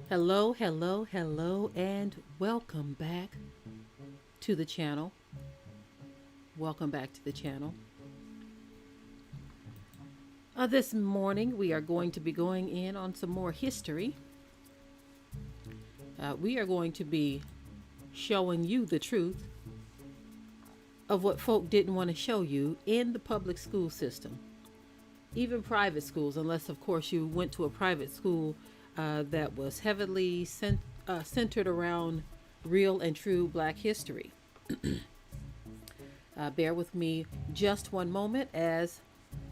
Hello, hello, hello, and welcome back to the channel. Welcome back to the channel. This morning, we are going to be going in on some more history. We are going to be showing you the truth of what folk didn't want to show you in the public school system, even private schools, unless, of course, you went to a private school that was heavily centered around real and true Black history. Bear with me just one moment as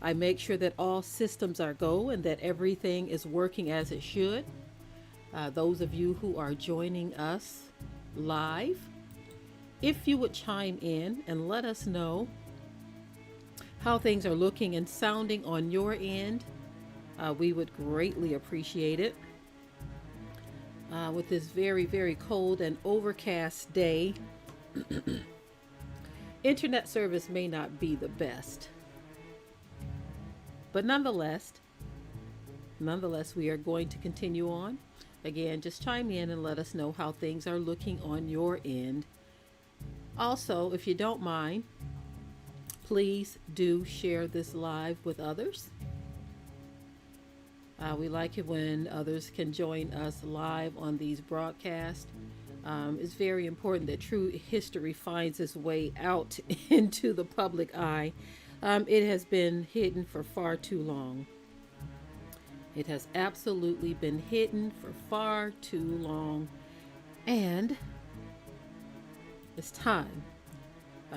I make sure that all systems are go and that everything is working as it should. Those of you who are joining us live, if you would chime in and let us know how things are looking and sounding on your end, we would greatly appreciate it. With this very, very cold and overcast day, internet service may not be the best. But nonetheless, we are going to continue on. Again, just chime in and let us know how things are looking on your end. Also, if you don't mind, please do share this live with others. We like it when others can join us live on these broadcasts. It's very important that true history finds its way out into the public eye. It has been hidden for far too long. It has absolutely been hidden for far too long. And it's time.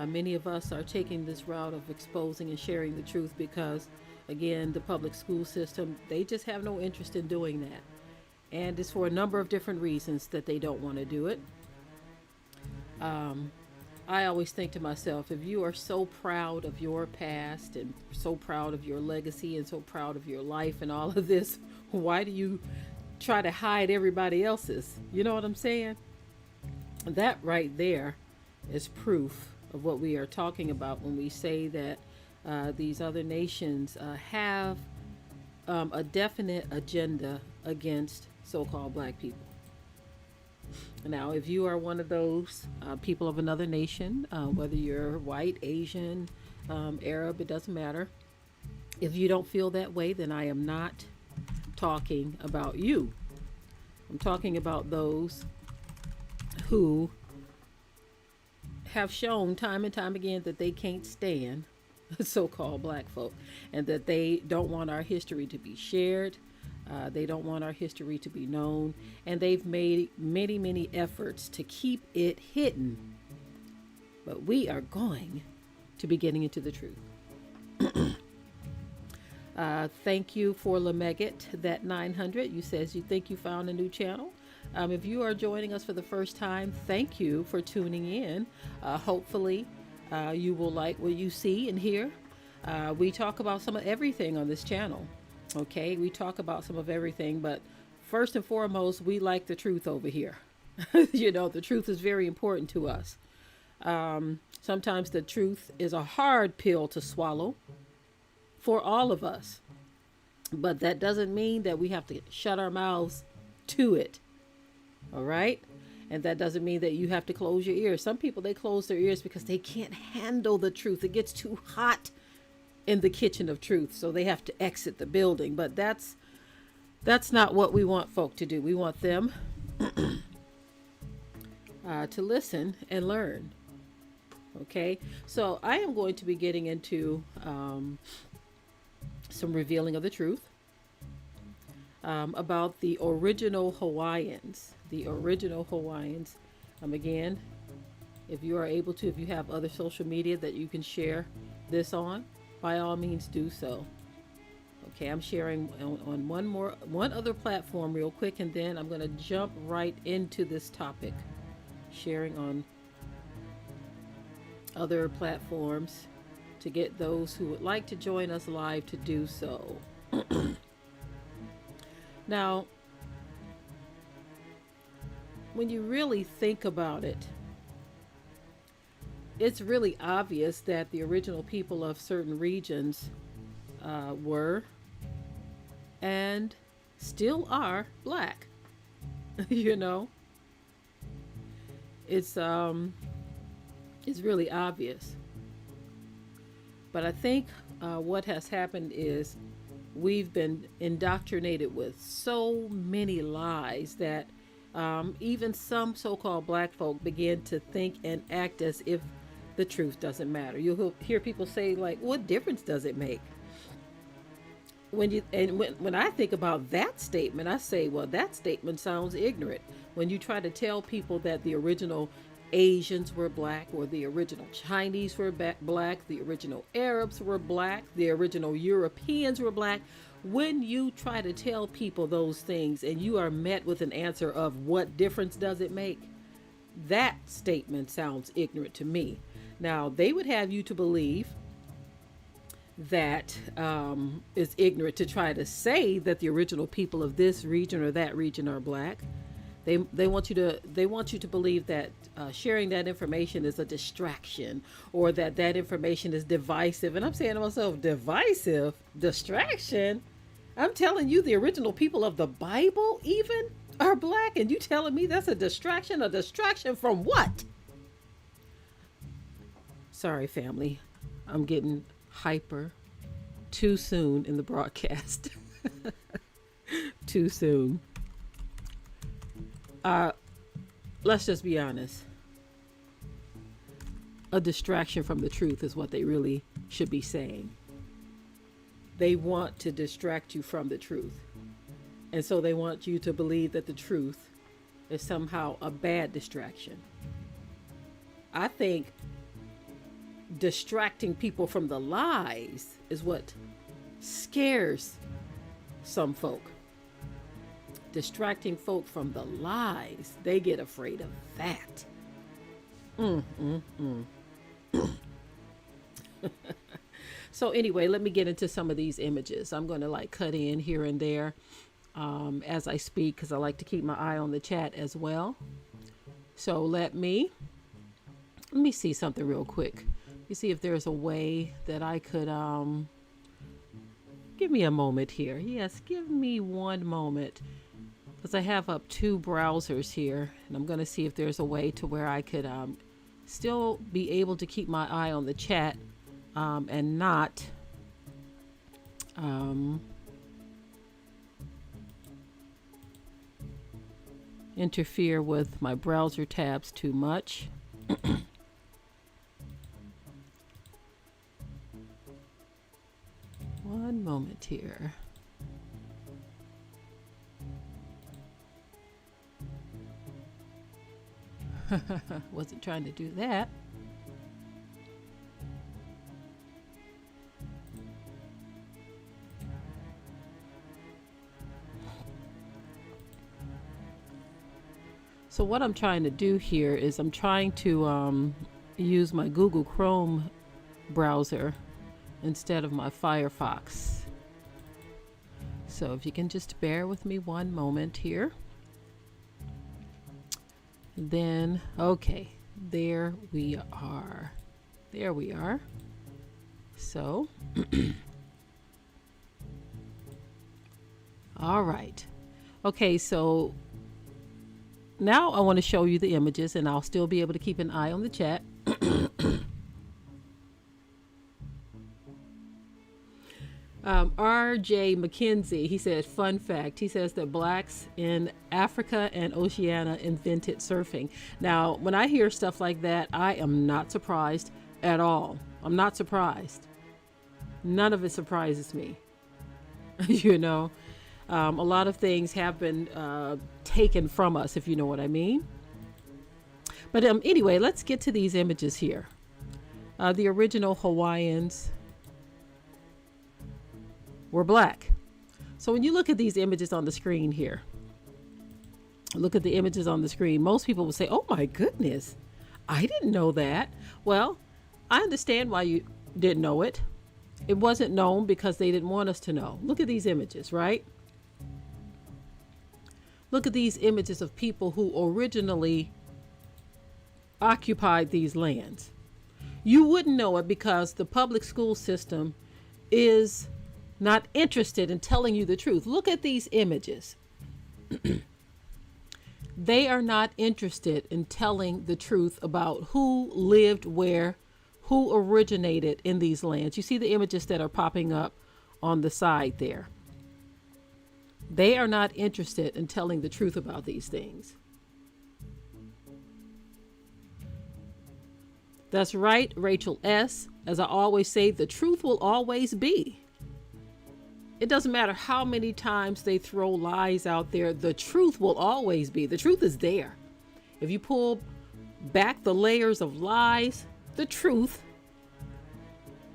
Many of us are taking this route of exposing and sharing the truth because, again, the public school system, they just have no interest in doing that. And it's for a number of different reasons that they don't want to do it. I always think to myself, if you are so proud of your past and so proud of your legacy and so proud of your life and all of this, why do you try to hide everybody else's? You know what I'm saying? That right there is proof of what we are talking about when we say that these other nations have a definite agenda against so-called Black people. Now, if you are one of those people of another nation, whether you're white, Asian, Arab, it doesn't matter. If you don't feel that way, then I am not talking about you. I'm talking about those who have shown time and time again that they can't stand so-called Black folk and that they don't want our history to be shared. They don't want our history to be known, and they've made many, many efforts to keep it hidden. But we are going to be getting into the truth. Thank you for Lemeget, that 900. You says you think you found a new channel. If you are joining us for the first time, thank you for tuning in. Hopefully, you will like what you see and hear. We talk about some of everything on this channel. Okay, we talk about some of everything, but first and foremost, we like the truth over here. You know, the truth is very important to us. Sometimes the truth is a hard pill to swallow for all of us, but that doesn't mean that we have to shut our mouths to it. All right. And that doesn't mean that you have to close your ears. Some people, they close their ears because they can't handle the truth. It gets too hot in the kitchen of truth, so they have to exit the building. But that's not what we want folk to do. We want them to listen and learn. Okay, so I am going to be getting into some revealing of the truth about the original Hawaiians. The original Hawaiians. Again, if you are able to, if you have other social media that you can share this on, by all means do so. Okay, I'm sharing on one other platform real quick, and then I'm going to jump right into this topic. Sharing on other platforms to get those who would like to join us live to do so. Now, when you really think about it, it's really obvious that the original people of certain regions were and still are Black. you know, it's um, it's really obvious. But I think what has happened is we've been indoctrinated with so many lies that even some so-called black folk begin to think and act as if the truth doesn't matter. You'll hear people say like, "What difference does it make?" When I think about that statement, I say, well, that statement sounds ignorant. When you try to tell people that the original Asians were black, or the original Chinese were black, the original Arabs were black, the original Europeans were black, when you try to tell people those things and you are met with an answer of what difference does it make, that statement sounds ignorant to me. Now, they would have you to believe that it's ignorant to try to say that the original people of this region or that region are black. They want you to believe that sharing that information is a distraction, or that information is divisive. And I'm saying to myself, divisive, distraction. I'm telling you, the original people of the Bible even are black, and you telling me that's a distraction? A distraction from what? Sorry, family. I'm getting hyper too soon in the broadcast. Too soon. Let's just be honest. A distraction from the truth is what they really should be saying. They want to distract you from the truth. And so they want you to believe that the truth is somehow a bad distraction. I think distracting people from the lies is what scares some folk. Distracting folk from the lies, they get afraid of that. So anyway, let me get into some of these images. I'm going to like cut in here and there as I speak, because I like to keep my eye on the chat as well. So let me see something real quick. You see if there's a way that I could give me a moment here. Yes, give me one moment, because I have up two browsers here, and I'm going to see if there's a way to where I could still be able to keep my eye on the chat and not interfere with my browser tabs too much. One moment here. Wasn't trying to do that. So what I'm trying to do here is I'm trying to use my Google Chrome browser instead of my Firefox. So if you can just bear with me one moment here. Then, okay, there we are. There we are. So, all right. Okay, so now I want to show you the images, and I'll still be able to keep an eye on the chat. R.J. McKenzie, he said, fun fact, he says that blacks in Africa and Oceania invented surfing. Now, when I hear stuff like that, I am not surprised at all. I'm not surprised. None of it surprises me. You know, a lot of things have been taken from us, if you know what I mean. But anyway, let's get to these images here. The original Hawaiians were black. So when you look at these images on the screen here, look at the images on the screen, most people will say, oh my goodness, I didn't know that. Well, I understand why you didn't know it. It wasn't known because they didn't want us to know. Look at these images, right? Look at these images of people who originally occupied these lands. You wouldn't know it because the public school system is not interested in telling you the truth. Look at these images. They are not interested in telling the truth about who lived where, who originated in these lands. You see the images that are popping up on the side there. They are not interested in telling the truth about these things. That's right, Rachel S. As I always say, the truth will always be. It doesn't matter how many times they throw lies out there, the truth will always be. The truth is there. If you pull back the layers of lies, the truth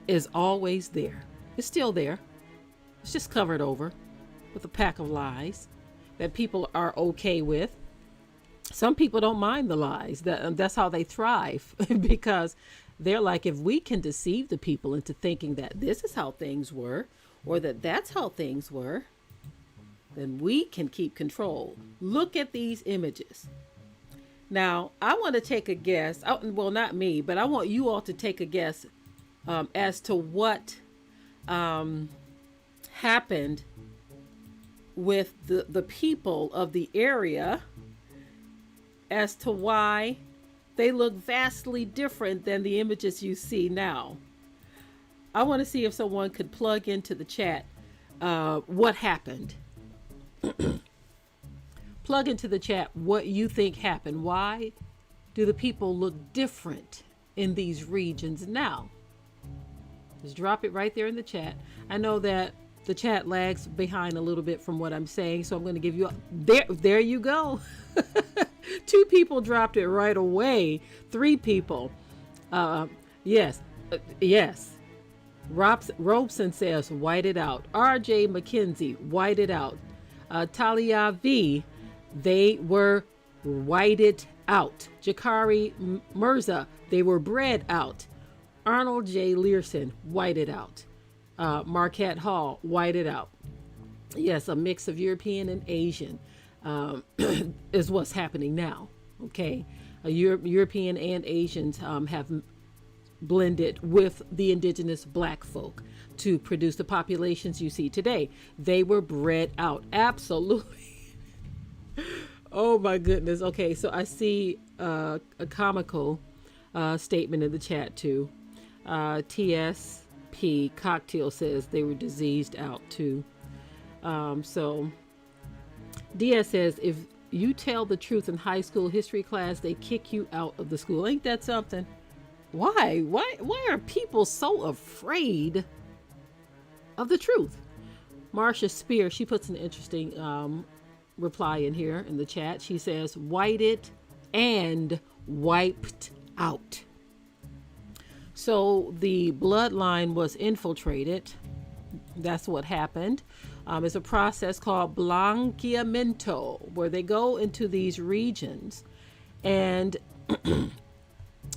is always there. It's still there. It's just covered over with a pack of lies that people are okay with. Some people don't mind the lies. That's how they thrive because they're like, if we can deceive the people into thinking that this is how things were, or that that's how things were, then we can keep control. Look at these images. Now, I want to take a guess. Well, not me, but I want you all to take a guess as to what happened with the people of the area, as to why they look vastly different than the images you see now. I want to see if someone could plug into the chat what happened. Plug into the chat what you think happened. Why do the people look different in these regions now? Just drop it right there in the chat. I know that the chat lags behind a little bit from what I'm saying, so I'm going to give you there you go. 2 people dropped it right away. 3 people. Yes. Robeson says, white it out. RJ McKenzie, white it out. Talia V, they were whited out. Jakari Mirza, they were bred out. Arnold J. Learson, whited out. Marquette Hall, whited out. Yes, a mix of European and Asian is what's happening now. Okay, European and Asians have blended with the indigenous black folk to produce the populations you see today. They were bred out. Absolutely. Oh my goodness. Okay, so I see a comical statement in the chat too. TSP Cocktail says they were diseased out too. So Diaz says, if you tell the truth in high school history class, they kick you out of the school. Ain't that something? Why are people so afraid of the truth? Marcia Spear, she puts an interesting reply in here in the chat. She says, whited and wiped out. So the bloodline was infiltrated. That's what happened. It's a process called blanqueamiento, where they go into these regions and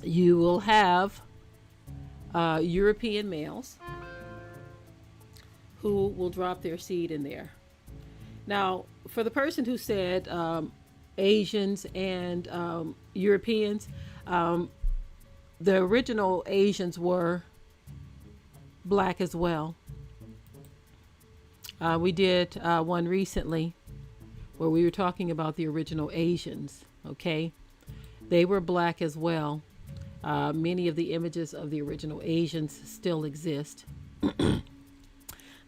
you will have European males who will drop their seed in there. Now, for the person who said Asians and Europeans, the original Asians were black as well. We did one recently where we were talking about the original Asians. Okay, they were black as well. Many of the images of the original Asians still exist.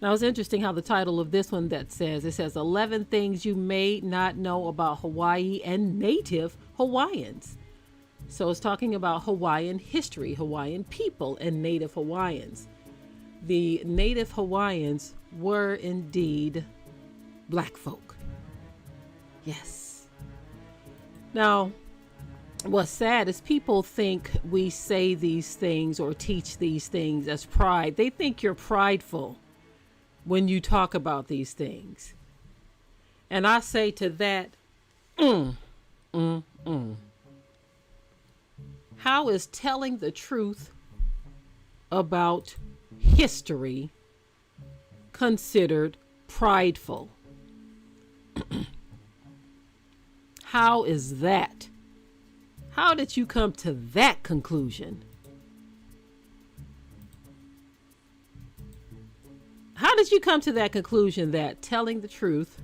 Now, it's interesting how the title of this one it says 11 things you may not know about Hawaii and native Hawaiians. So it's talking about Hawaiian history, Hawaiian people, and native Hawaiians. The native Hawaiians were indeed black folk. Yes. Now, what's sad is people think we say these things or teach these things as pride. They think you're prideful when you talk about these things. And I say to that, How is telling the truth about history considered prideful? How is that? How did you come to that conclusion? How did you come to that conclusion that telling the truth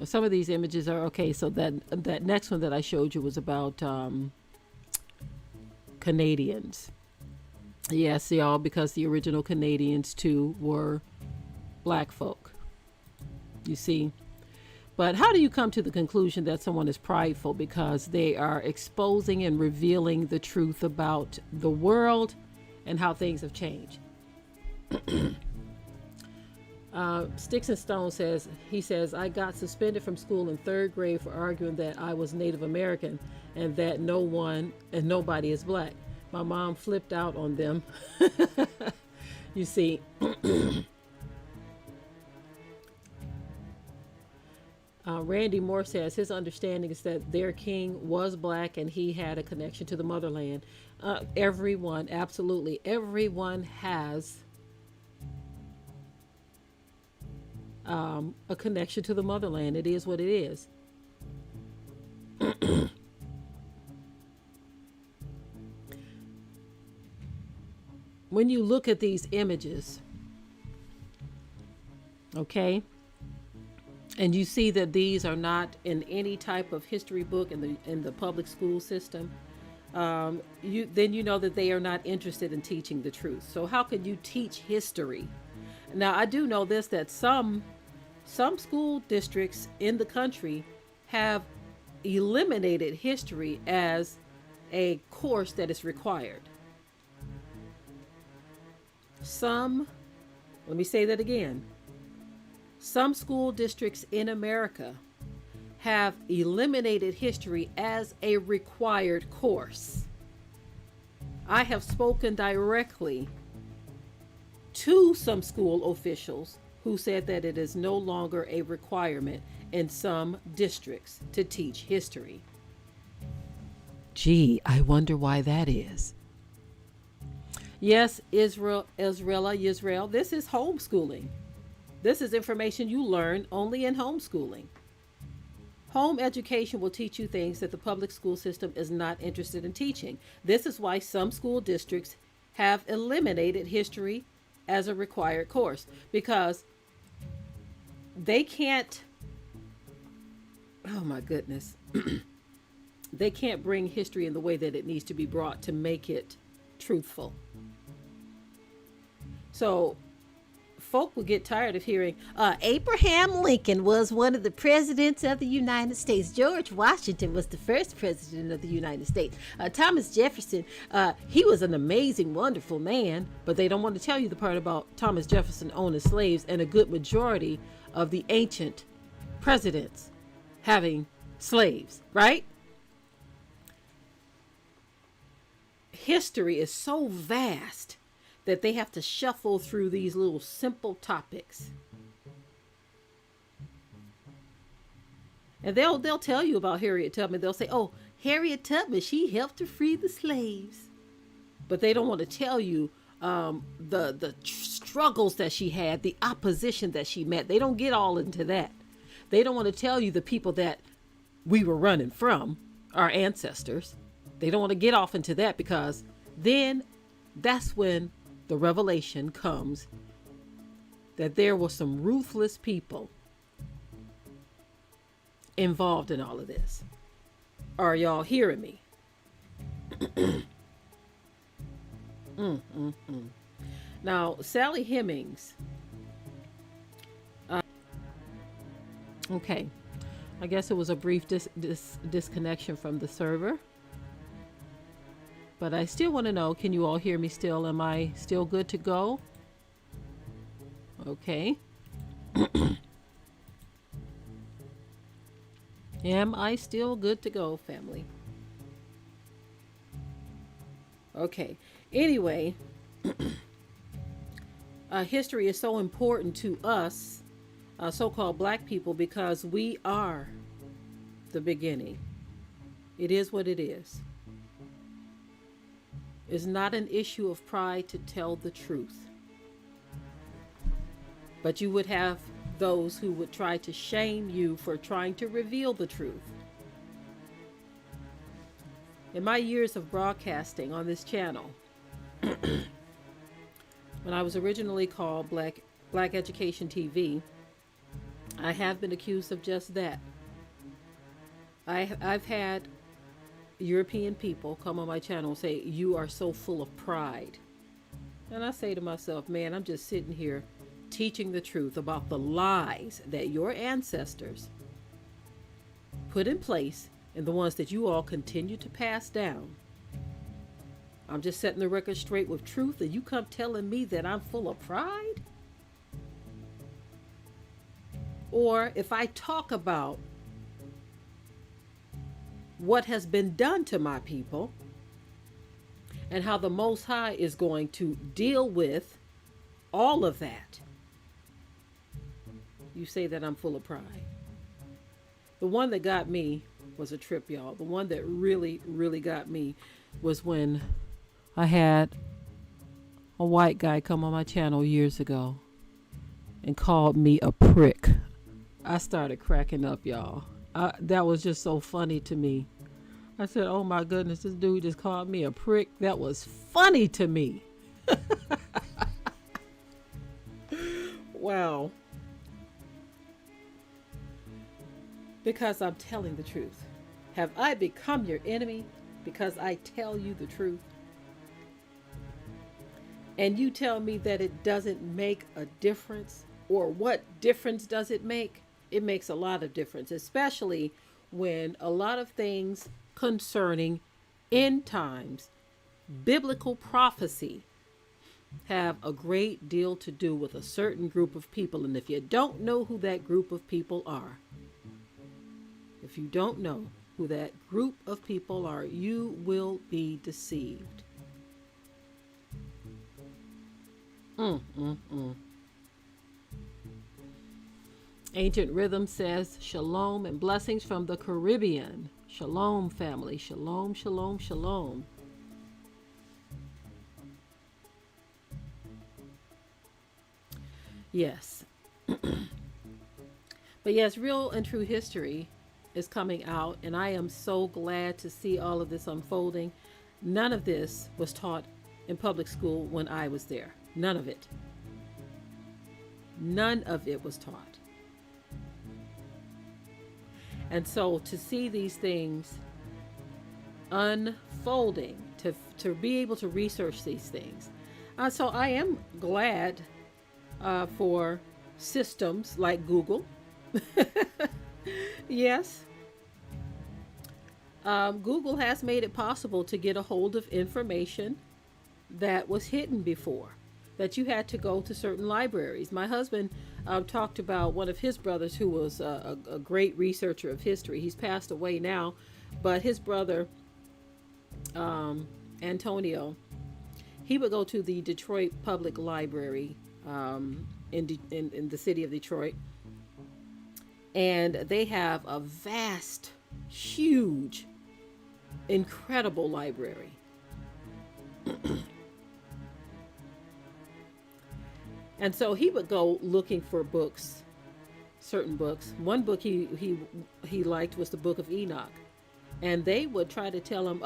Some of these images are okay. So that next one that I showed you was about Canadians. Yes, y'all, because the original Canadians too were black folk. You see. But how do you come to the conclusion that someone is prideful? Because they are exposing and revealing the truth about the world and how things have changed. Sticks and Stone says, I got suspended from school in 3rd grade for arguing that I was Native American and that no one and nobody is black. My mom flipped out on them. You see. Randy Moore says his understanding is that their king was black and he had a connection to the motherland. Everyone, absolutely, everyone has a connection to the motherland. It is what it is. When you look at these images, okay, and you see that these are not in any type of history book in the public school system, then you know that they are not interested in teaching the truth. So how can you teach history? Now, I do know this, that some school districts in the country have eliminated history as a course that is required. Let me say that again. Some school districts in America have eliminated history as a required course. I have spoken directly to some school officials who said that it is no longer a requirement in some districts to teach history. Gee, I wonder why that is. Yes, Israel, this is homeschooling. This is information you learn only in homeschooling. Home education will teach you things that the public school system is not interested in teaching. This is why some school districts have eliminated history as a required course, because they can't, oh my goodness, they can't bring history in the way that it needs to be brought to make it truthful. So folk will get tired of hearing Abraham Lincoln was one of the presidents of the United States. George Washington was the first president of the United States. Thomas Jefferson, he was an amazing, wonderful man, but they don't want to tell you the part about Thomas Jefferson owning slaves and a good majority of the ancient presidents having slaves, right? History is so vast that they have to shuffle through these little simple topics. And they'll tell you about Harriet Tubman. They'll say, oh, Harriet Tubman, she helped to free the slaves. But they don't want to tell you the struggles that she had, the opposition that she met. They don't get all into that. They don't want to tell you the people that we were running from, our ancestors. They don't want to get off into that, because then that's when the revelation comes that there were some ruthless people involved in all of this. Are y'all hearing me? Now, Sally Hemings. Okay. I guess it was a brief disconnection from the server. But I still want to know, can you all hear me still? Am I still good to go? Okay. Am I still good to go, family? Okay. Anyway, history is so important to us, so-called black people, because we are the beginning. It is what it is. It's not an issue of pride to tell the truth. But you would have those who would try to shame you for trying to reveal the truth. In my years of broadcasting on this channel, when I was originally called Black Education TV, I have been accused of just that. I've had European people come on my channel and say, "You are so full of pride." And I say to myself, man, I'm just sitting here teaching the truth about the lies that your ancestors put in place and the ones that you all continue to pass down. I'm just setting the record straight with truth, and you come telling me that I'm full of pride? Or if I talk about what has been done to my people and how the Most High is going to deal with all of that, you say that I'm full of pride. The one that got me was a trip, y'all. The one that really, really got me was when I had a white guy come on my channel years ago and called me a prick. I started cracking up, y'all. That was just so funny to me. I said, oh my goodness, this dude just called me a prick. That was funny to me. Wow. Because I'm telling the truth. Have I become your enemy because I tell you the truth? And you tell me that it doesn't make a difference? Or what difference does it make? It makes a lot of difference, especially when a lot of things concerning end times, biblical prophecy, have a great deal to do with a certain group of people. And if you don't know who that group of people are, if you don't know who that group of people are, you will be deceived. Ancient Rhythm says, shalom and blessings from the Caribbean. Shalom, family. Shalom, shalom, shalom. Yes. But yes, real and true history is coming out, and I am so glad to see all of this unfolding. None of this was taught in public school when I was there. None of it. None of it was taught. And so to see these things unfolding, to be able to research these things. So I am glad for systems like Google. Yes. Google has made it possible to get a hold of information that was hidden before, that you had to go to certain libraries. My husband talked about one of his brothers who was a great researcher of history. He's passed away now, but his brother, Antonio, he would go to the Detroit Public Library in the city of Detroit. And they have a vast, huge, incredible library. And so he would go looking for books, certain books. One book he liked was the Book of Enoch. And they would try to tell him,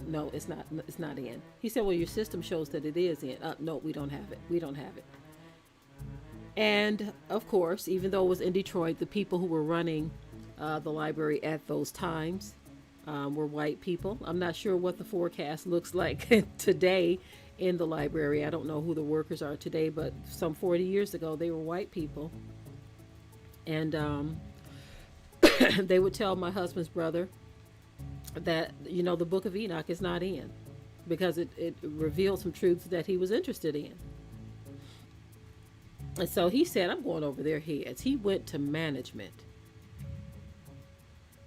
no, it's not in. He said, well, your system shows that it is in. No, we don't have it. We don't have it. And of course, even though it was in Detroit, the people who were running the library at those times were white people. I'm not sure what the forecast looks like today in the library. I don't know who the workers are today, but some 40 years ago, they were white people. And they would tell my husband's brother that, the Book of Enoch is not in, because it revealed some truths that he was interested in. And so he said, I'm going over their heads. He went to management.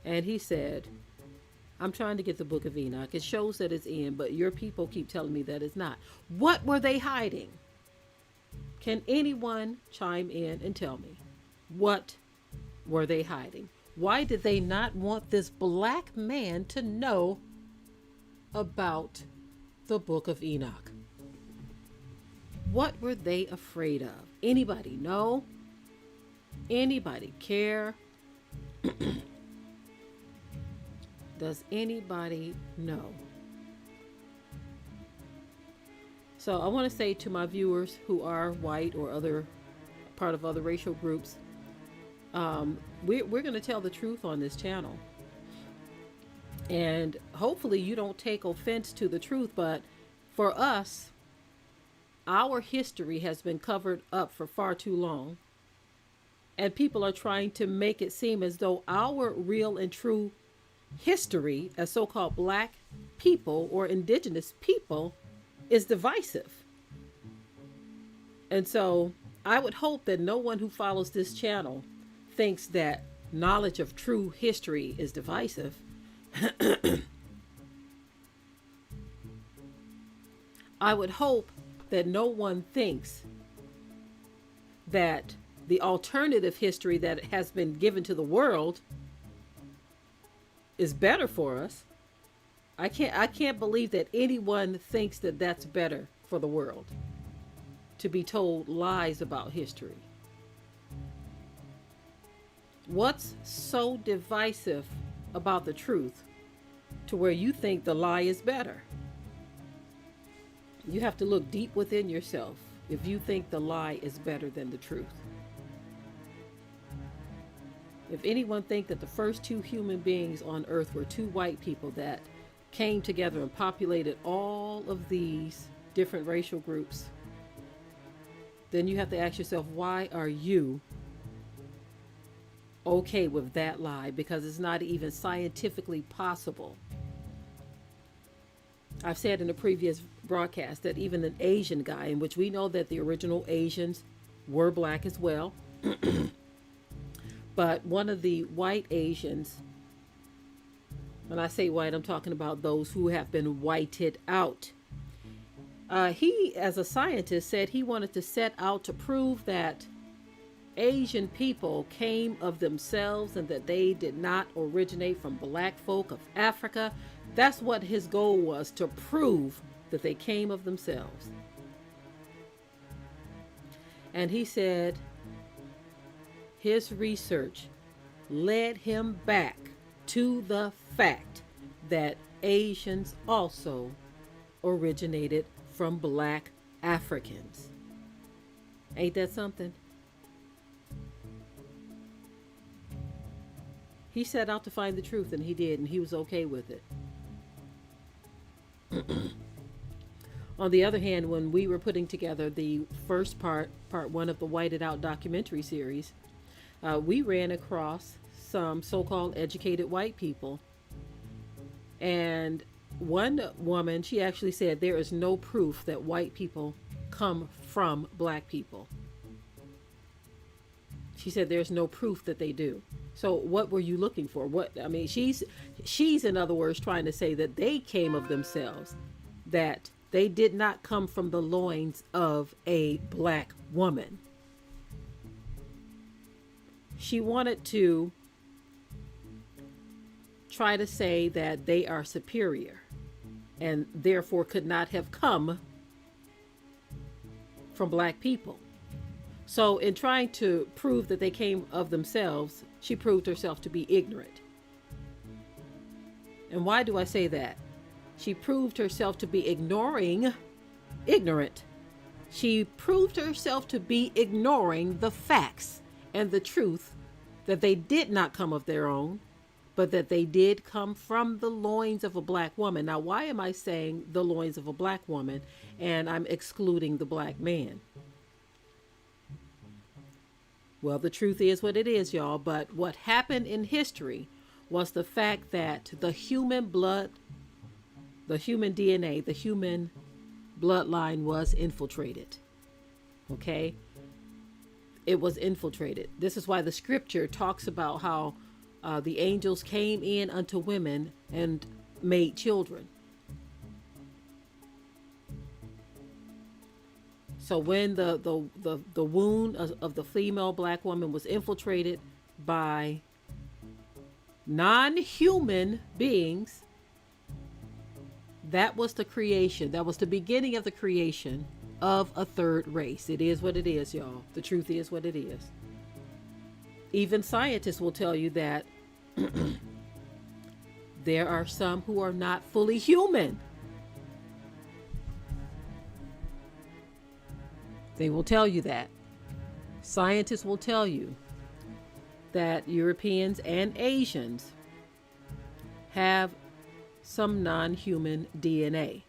And he said, I'm trying to get the Book of Enoch. It shows that it's in, but your people keep telling me that it's not. What were they hiding? Can anyone chime in and tell me? What were they hiding? Why did they not want this black man to know about the Book of Enoch? What were they afraid of? Anybody know? Anybody care? Does anybody know? So I want to say to my viewers who are white or part of other racial groups, We're going to tell the truth on this channel. And hopefully you don't take offense to the truth, but for us, our history has been covered up for far too long. And people are trying to make it seem as though our real and true history as so-called black people or indigenous people is divisive. And so I would hope that no one who follows this channel thinks that knowledge of true history is divisive. I would hope that no one thinks that the alternative history that has been given to the world is better for us. I can't believe that anyone thinks that that's better for the world, to be told lies about history. What's so divisive about the truth to where you think the lie is better? You have to look deep within yourself if you think the lie is better than the truth. If anyone think that the first two human beings on earth were two white people that came together and populated all of these different racial groups, then you have to ask yourself, why are you okay with that lie? Because it's not even scientifically possible. I've said in a previous broadcast that even an Asian guy, in which we know that the original Asians were black as well, but one of the white Asians, when I say white, I'm talking about those who have been whited out. He, as a scientist, said he wanted to set out to prove that Asian people came of themselves and that they did not originate from black folk of Africa. That's what his goal was, to prove that they came of themselves. And he said his research led him back to the fact that Asians also originated from black Africans. Ain't that something? He set out to find the truth, and he did, and he was okay with it. On the other hand, when we were putting together the first part one of the Whited Out documentary series, we ran across some so-called educated white people. And one woman, she actually said there is no proof that white people come from black people. She said there's no proof that they do. So what were you looking for? She's in other words trying to say that they came of themselves, that they did not come from the loins of a black woman. She wanted to try to say that they are superior and therefore could not have come from black people. So in trying to prove that they came of themselves, she proved herself to be ignorant. And why do I say that? She proved herself to be ignorant. She proved herself to be ignoring the facts and the truth that they did not come of their own, but that they did come from the loins of a black woman. Now, why am I saying the loins of a black woman and I'm excluding the black man? Well, the truth is what it is, y'all. But what happened in history was the fact that the human blood, the human DNA, the human bloodline was infiltrated. Okay? It was infiltrated. This is why the scripture talks about how the angels came in unto women and made children. So when the wound of the female black woman was infiltrated by non-human beings, that was the creation. That was the beginning of the creation of a third race. It is what it is, y'all. The truth is what it is. Even scientists will tell you that there are some who are not fully human. They will tell you that. Scientists will tell you that Europeans and Asians have some non-human DNA.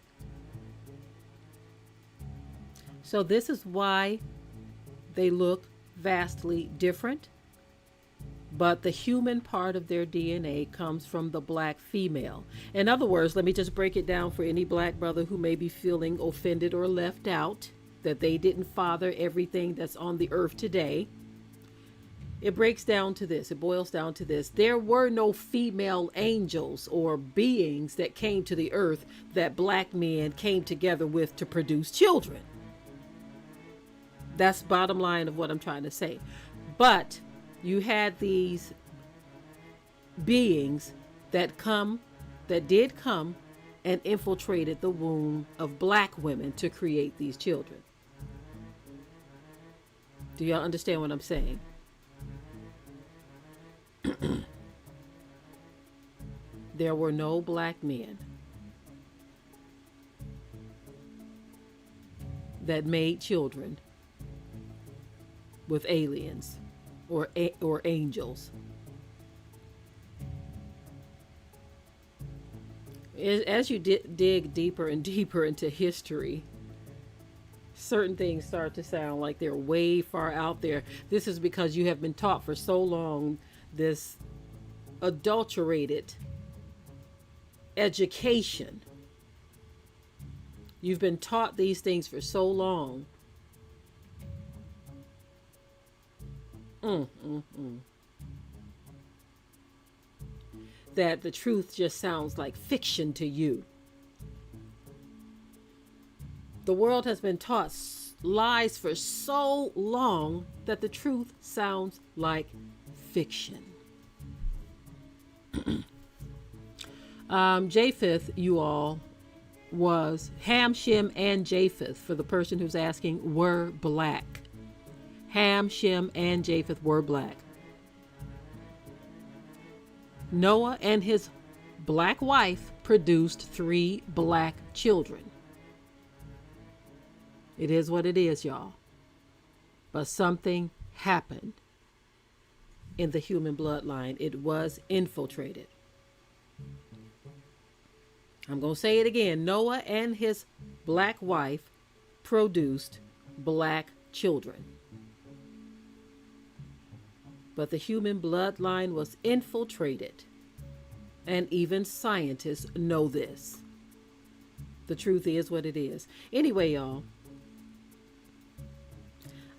So this is why they look vastly different. But the human part of their DNA comes from the black female. In other words, let me just break it down for any black brother who may be feeling offended or left out, that they didn't father everything that's on the earth today. It breaks down to this. It boils down to this. There were no female angels or beings that came to the earth that black men came together with to produce children. That's bottom line of what I'm trying to say. But you had these beings that did come and infiltrated the womb of black women to create these children. Do y'all understand what I'm saying? There were no black men that made children with aliens or angels. As you dig deeper and deeper into history, certain things start to sound like they're way far out there. This is because you have been taught for so long this adulterated education. You've been taught these things for so long. That the truth just sounds like fiction to you. The world has been taught lies for so long that the truth sounds like fiction. Japheth, you all, was Ham, Shem, and Japheth, for the person who's asking, were black. Ham, Shem, and Japheth were black. Noah and his black wife produced 3 black children. It is what it is, y'all. But something happened in the human bloodline. It was infiltrated. I'm going to say it again. Noah and his black wife produced black children. But the human bloodline was infiltrated. And even scientists know this. The truth is what it is. Anyway, y'all,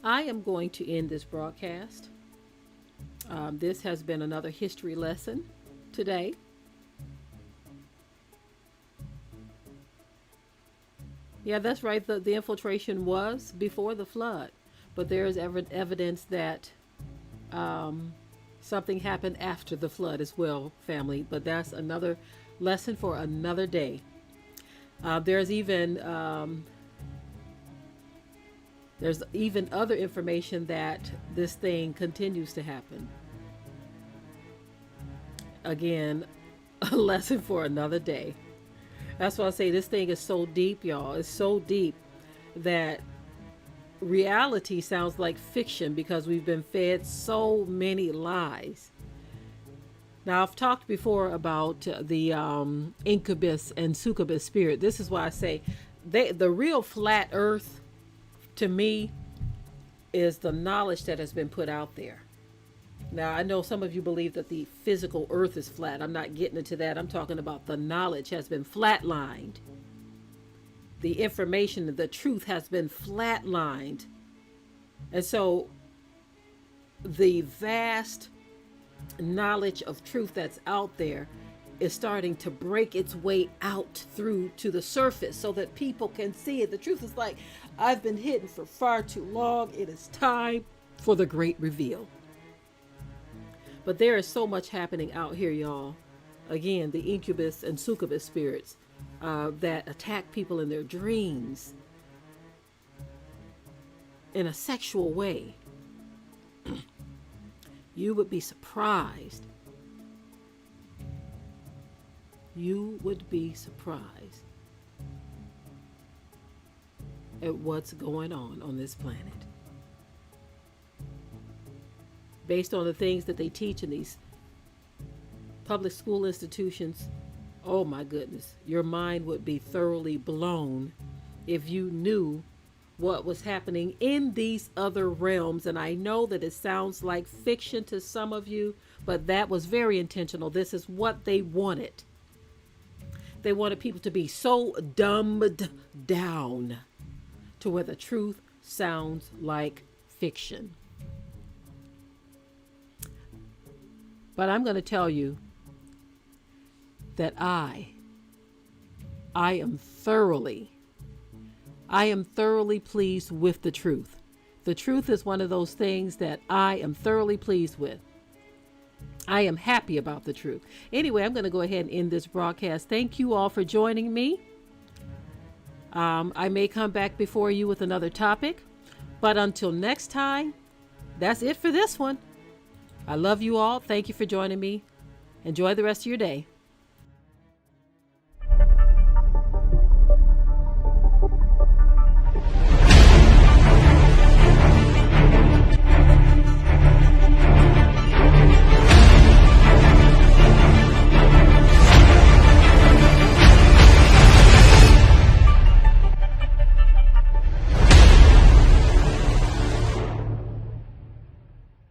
I am going to end this broadcast. This has been another history lesson today. Yeah, that's right. The infiltration was before the flood. But there is evidence that something happened after the flood as well, family. But that's another lesson for another day. There's even other information that this thing continues to happen. Again, a lesson for another day. That's why I say this thing is so deep, y'all. It's so deep that reality sounds like fiction because we've been fed so many lies. Now, I've talked before about the incubus and succubus spirit. This is why I say the real flat earth, to me, is the knowledge that has been put out there. Now, I know some of you believe that the physical earth is flat. I'm not getting into that. I'm talking about the knowledge has been flatlined. The information, the truth has been flatlined. And so the vast knowledge of truth that's out there is starting to break its way out through to the surface so that people can see it. The truth is like, I've been hidden for far too long. It is time for the great reveal. But there is so much happening out here, y'all. Again, the incubus and succubus spirits that attack people in their dreams in a sexual way. You would be surprised. You would be surprised at what's going on this planet. based on the things that they teach in these public school institutions, oh my goodness, your mind would be thoroughly blown if you knew what was happening in these other realms. And I know that it sounds like fiction to some of you, but that was very intentional. This is what they wanted. They wanted people to be so dumbed down to where the truth sounds like fiction. But I'm going to tell you that I am thoroughly pleased with the truth. The truth is one of those things that I am thoroughly pleased with. I am happy about the truth. Anyway, I'm going to go ahead and end this broadcast. Thank you all for joining me. I may come back before you with another topic, but until next time, that's it for this one. I love you all. Thank you for joining me. Enjoy the rest of your day.